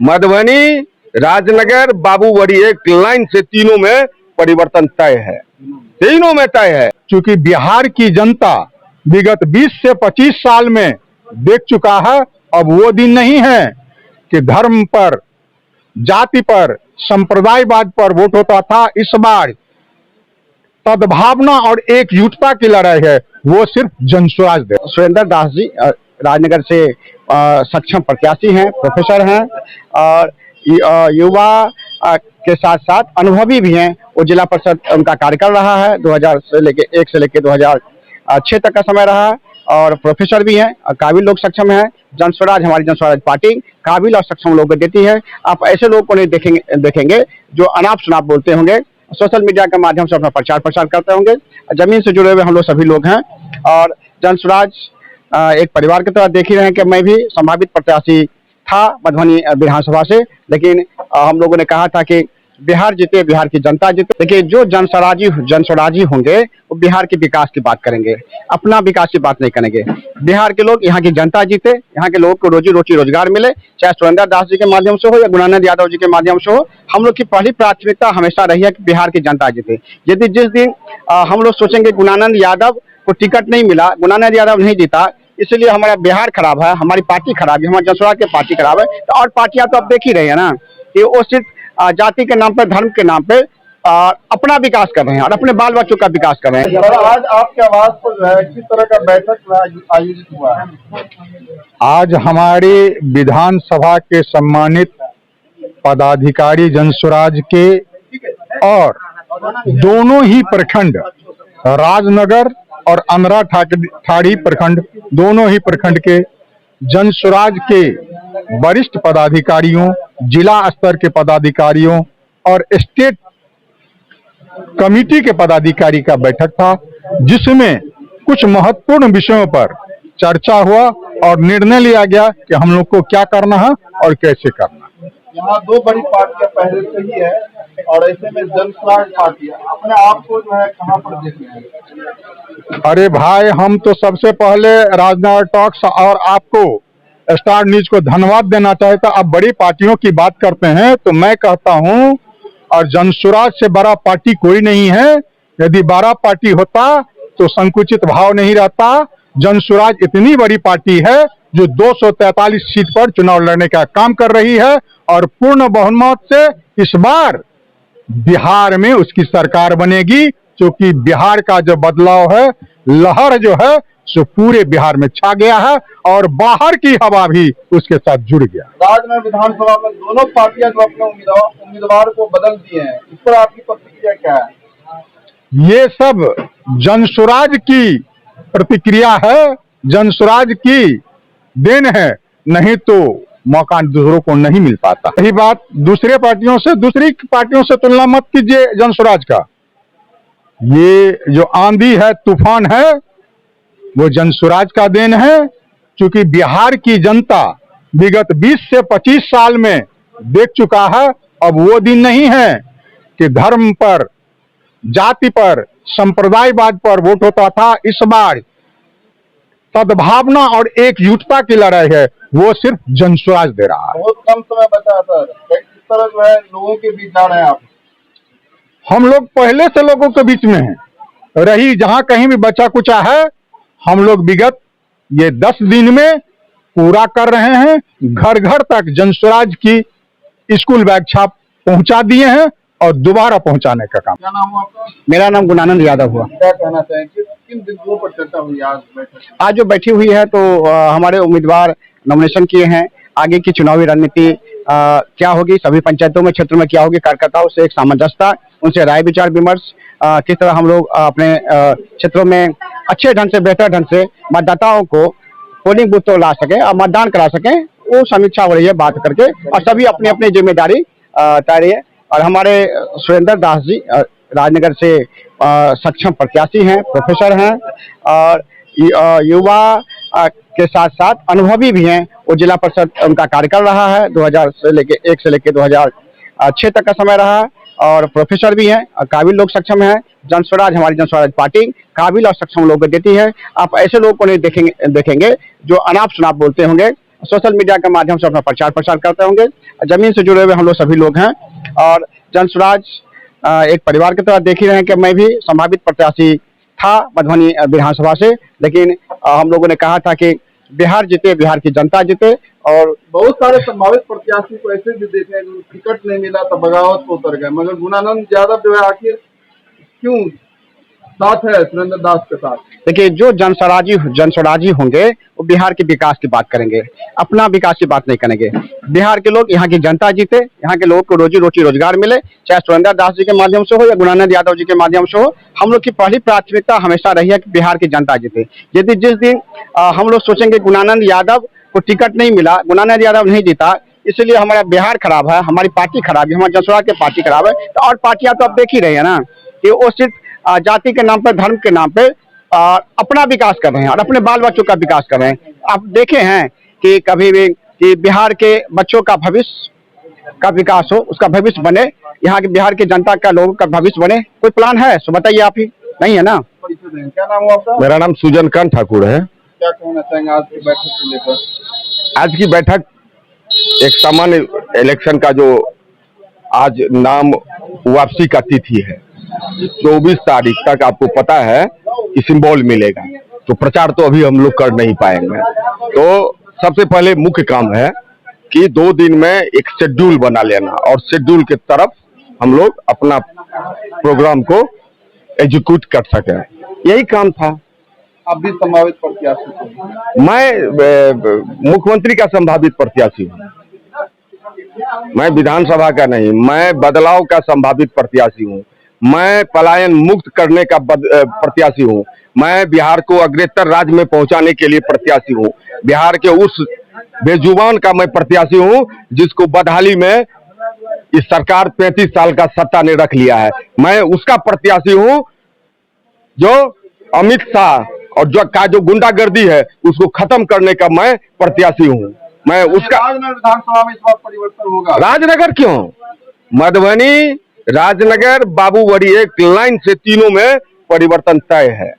मधुबनी, राजनगर, बाबूबड़ी एक लाइन से तीनों में परिवर्तन तय है, तीनों में तय है। क्योंकि बिहार की जनता विगत 20 से 25 साल में देख चुका है, अब वो दिन नहीं है कि धर्म पर, जाति पर, संप्रदायवाद पर वोट होता था। इस बार सद्भावना और एकजुटता की लड़ाई है, वो सिर्फ जनस्वराज दे। सुरेंद्र दास जी राजनगर से सक्षम प्रत्याशी हैं, प्रोफेसर हैं और युवा के साथ साथ अनुभवी भी हैं। वो जिला परिषद उनका कार्यकाल रहा है, 2000 से लेके 2006 तक का समय रहा है और प्रोफेसर भी हैं, काबिल लोग सक्षम हैं। जनस्वराज, हमारी जनस्वराज पार्टी काबिल और सक्षम लोगों को देती है। आप ऐसे लोगों को नहीं देखेंगे जो अनाप शनाप बोलते होंगे, सोशल मीडिया के माध्यम से अपना प्रचार प्रसार करते होंगे। जमीन से जुड़े हुए हम लोग सभी लोग हैं और जनस्वराज एक परिवार की तरह देख ही रहे हैं कि मैं भी संभावित प्रत्याशी था मधुबनी विधानसभा से, लेकिन हम लोगों ने कहा था कि बिहार जीते, बिहार की जनता जीते। देखिए, जो जनस्वराजी होंगे वो बिहार के विकास की बात करेंगे, अपना विकास की बात नहीं करेंगे। बिहार के लोग, यहाँ की जनता जीते, यहाँ के लोगों को रोजी रोटी रोजगार मिले, चाहे सुरेंद्र दास जी के माध्यम से हो या गुणानंद यादव जी के माध्यम से हो। हम लोग की पहली प्राथमिकता हमेशा रही है कि बिहार की जनता जीते। यदि जिस दिन हम लोग सोचेंगे गुणानंद यादव को टिकट नहीं मिला, गुणानंद यादव नहीं जीता, इसलिए हमारा बिहार खराब है, हमारी पार्टी खराब है, हमारे जनस्वराज की पार्टी खराब है, तो और पार्टियां तो आप देख ही रहे हैं ना कि वो सिर्फ जाति के नाम पे, धर्म के नाम पे अपना विकास कर रहे हैं और अपने बाल बच्चों का विकास कर रहे हैं। आज आपके आवाज पर जो है किस तरह का बैठक आयोजित हुआ है? आज हमारी विधानसभा के सम्मानित पदाधिकारी जनस्वराज के और दोनों ही प्रखंड, राजनगर और अंधरा ठाड़ी प्रखंड, दोनों ही प्रखंड के जनस्वराज के वरिष्ठ पदाधिकारियों, जिला स्तर के पदाधिकारियों और स्टेट कमेटी के पदाधिकारी का बैठक था, जिसमें कुछ महत्वपूर्ण विषयों पर चर्चा हुआ और निर्णय लिया गया कि हम लोग को क्या करना है और कैसे करना है। यहाँ दो बड़ी पार्टियां पहले से ही है और ऐसे में जनस्वराज पार्टी अपने आप को जो है कहाँ पर देख रहे हैं? अरे भाई, हम तो सबसे पहले राजनगर टॉक्स और आपको स्टार न्यूज को धन्यवाद देना चाहता। अब बड़ी पार्टियों की बात करते हैं तो मैं कहता हूं, और जनस्वराज से बड़ा पार्टी कोई नहीं है। यदि बड़ा पार्टी होता तो संकुचित भाव नहीं रहता। जनस्वराज इतनी बड़ी पार्टी है जो 243 सीट पर चुनाव लड़ने का काम कर रही है और पूर्ण बहुमत से इस बार बिहार में उसकी सरकार बनेगी, क्योंकि बिहार का जो बदलाव है, लहर जो है सो पूरे बिहार में छा गया है और बाहर की हवा भी उसके साथ जुड़ गया। राज्य में विधानसभा में दोनों पार्टियां जो अपने उम्मीदवार को बदल दिए हैं, इस पर आपकी प्रतिक्रिया क्या है? ये सब जनस्वराज की प्रतिक्रिया है, जनस्वराज की देन है, नहीं तो मौका दूसरों को नहीं मिल पाता। यही बात दूसरी पार्टियों से तुलना मत कीजिए जनस्वराज का। ये जो आंधी है, तूफान है, वो जनस्वराज का देन है, क्योंकि बिहार की जनता विगत 20 से 25 साल में देख चुका है। अब वो दिन नहीं है कि धर्म पर, जाति पर, संप्रदायवाद पर वोट होता था। इस बार सद्भावना और एकजुटता की लड़ाई है, वो सिर्फ जनस्वराज दे रहा है। बहुत कम समय बचा सर, किस तरह जो है लोगों के बीच जा रहे हैं आप? हम लोग पहले से लोगों के बीच में हैं, रही जहां कहीं भी बचा कुचा है, हम लोग विगत ये 10 दिन में पूरा कर रहे हैं। घर घर तक जनस्वराज की स्कूल बैग छाप पहुंचा दिए हैं और दोबारा पहुंचाने का काम। क्या नाम हुआ आपका? मेरा नाम गुणानंद यादव हुआ। क्या कहना चाहेंगे, किन बिंदुओं पर चर्चा हुई आज बैठक? आज जो बैठी हुई है तो हमारे उम्मीदवार नॉमिनेशन किए हैं। आगे की चुनावी रणनीति क्या होगी, सभी पंचायतों में, क्षेत्रों में क्या होगी, कार्यकर्ताओं से एक सामंजस्यता, उनसे राय विचार विमर्श, किस तरह हम लोग अपने क्षेत्रों में अच्छे ढंग से, बेहतर ढंग से मतदाताओं को पोलिंग बूथ तो ला सके और मतदान करा सकें, वो समीक्षा हो रही है बात करके, और सभी अपनी अपनी जिम्मेदारी तय रही है। और हमारे सुरेंद्र दास जी राजनगर से सक्षम प्रत्याशी हैं, प्रोफेसर हैं और युवा के साथ साथ अनुभवी भी हैं। वो जिला परिषद उनका कार्यकाल रहा है, 2000 से लेके 2006 तक का समय रहा है और प्रोफेसर भी हैं, काबिल लोग सक्षम हैं। जनस्वराज, हमारी जनस्वराज पार्टी काबिल और सक्षम लोगों को देती है। आप ऐसे लोगों को नहीं देखेंगे जो अनाप शनाप बोलते होंगे, सोशल मीडिया के माध्यम से अपना प्रचार प्रसार करते होंगे। जमीन से जुड़े हुए हम लोग सभी लोग हैं और जन स्वराज एक परिवार की तरह देख ही रहे हैं कि मैं भी संभावित प्रत्याशी था मधुबनी विधानसभा से, लेकिन हम लोगों ने कहा था कि बिहार जीते, बिहार की जनता जीते। और बहुत सारे संभावित प्रत्याशी को ऐसे भी देखे टिकट नहीं मिला तो बगावत को उतर गए, मगर गुणानंद यादव जो है आखिर क्यों साथ है सुरेंद्र दास के साथ? देखिए, जो जनस्वराजी होंगे वो बिहार के विकास की बात करेंगे, अपना विकास की बात नहीं करेंगे। बिहार के लोग, यहाँ की जनता जीते, यहाँ के लोगों को रोजी रोटी रोजगार मिले, चाहे सुरेंद्र दास जी के माध्यम से हो या गुणानंद यादव जी के माध्यम से हो। हम लोग की पहली प्राथमिकता हमेशा रही है कि बिहार की जनता जीते। यदि जिस दिन हम लोग सोचेंगे गुणानंद यादव को टिकट नहीं मिला, गुणानंद यादव नहीं जीता, इसलिए हमारा बिहार खराब है, हमारी पार्टी खराब है, हमारे जनस्वराज की पार्टी खराब है, तो और पार्टियां तो आप देख ही रहे हैं ना कि वो सिर्फ जाति के नाम पर, धर्म के नाम पे अपना विकास कर रहे हैं और अपने बाल बच्चों का विकास कर रहे हैं। आप देखे हैं कि कभी भी कि बिहार के बच्चों का भविष्य का विकास हो, उसका भविष्य बने, यहाँ के बिहार की जनता का, लोगों का भविष्य बने, कोई प्लान है सो बताइए आप ही, नहीं है ना। क्या नाम हुआ आपका? मेरा नाम सुजन कांत ठाकुर है। क्या कहना चाहेंगे आज की बैठक को लेकर? आज की बैठक एक सामान्य इलेक्शन का जो आज नाम वापसी का तिथि है, 24 तारीख तक आपको पता है कि सिंबल मिलेगा, तो प्रचार तो अभी हम लोग कर नहीं पाएंगे। तो सबसे पहले मुख्य काम है कि 2 दिन में एक शेड्यूल बना लेना और शेड्यूल के तरफ हम लोग अपना प्रोग्राम को एग्जीक्यूट कर सके, यही काम था। आप भी संभावित प्रत्याशी थे? मैं मुख्यमंत्री का संभावित प्रत्याशी हूँ, मैं विधानसभा का नहीं, मैं बदलाव का संभावित प्रत्याशी हूँ, मैं पलायन मुक्त करने का प्रत्याशी हूँ, मैं बिहार को अग्रतर राज्य में पहुंचाने के लिए प्रत्याशी हूँ, बिहार के उस बेजुबान का मैं प्रत्याशी हूँ जिसको बदहाली में इस सरकार 35 साल का सत्ता ने रख लिया है। मैं उसका प्रत्याशी हूँ जो अमित शाह और जो गुंडागर्दी है उसको खत्म करने का मैं प्रत्याशी हूँ। मैं उसका राजनगर विधानसभा में इस बार परिवर्तन होगा? राजनगर क्यों, मधुबनी, राजनगर, बाबूवड़ी, एक लाइन से तीनों में परिवर्तन तय है।